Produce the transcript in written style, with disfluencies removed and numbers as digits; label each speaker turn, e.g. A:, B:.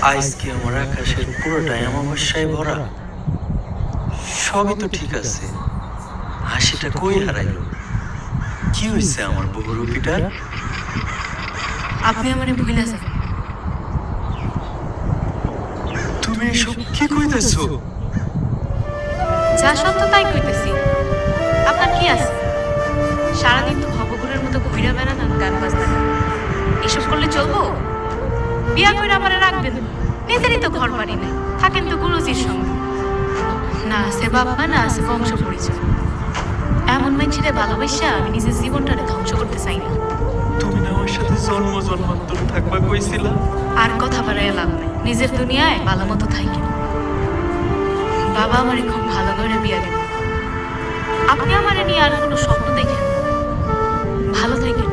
A: আজকে আমার আকাশের পুরোটাই অমাবস্যায় ভরা। সবই তো ঠিক আছে, হাসিটা কই হারাইল? কি হয়েছে আমার বহুরূপীটার?
B: আপনি আমারে ভুলে যান।
A: তুমি এসব কি কইতেছো?
B: যা সত্য তাই কইতেছি। আপনার কি আছে? সারাদিন তো ভবঘুরের মতো ঘুরে বেড়ান আর গান বাজনা গান। এসব করলে চলবো? বিয়া করে আমারে রাখবেন, নিজেরই তো ঘর বাড়ি নেই, থাকেন তো গুরুজির সঙ্গে। না আছে বাবা, না আছে বংশ পরিচয়। এমন মানুষের ভালোবাসা আমি নিজের জীবনটারে ধ্বংস করতে চাই না।
A: তুমি না আমার সাথে জন্ম জন্মান্তর থাকবা কইছিলা?
B: আর কথা বাড়াইয়া লাভ নাই, নিজের দুনিয়ায় ভালো মতো থাকি। বাবা আমারে খুব ভালো করে বিয়া দেবেন। আপনি আমারে নিয়ে আর কোনো স্বপ্ন দেখেন? ভালো থাকেন।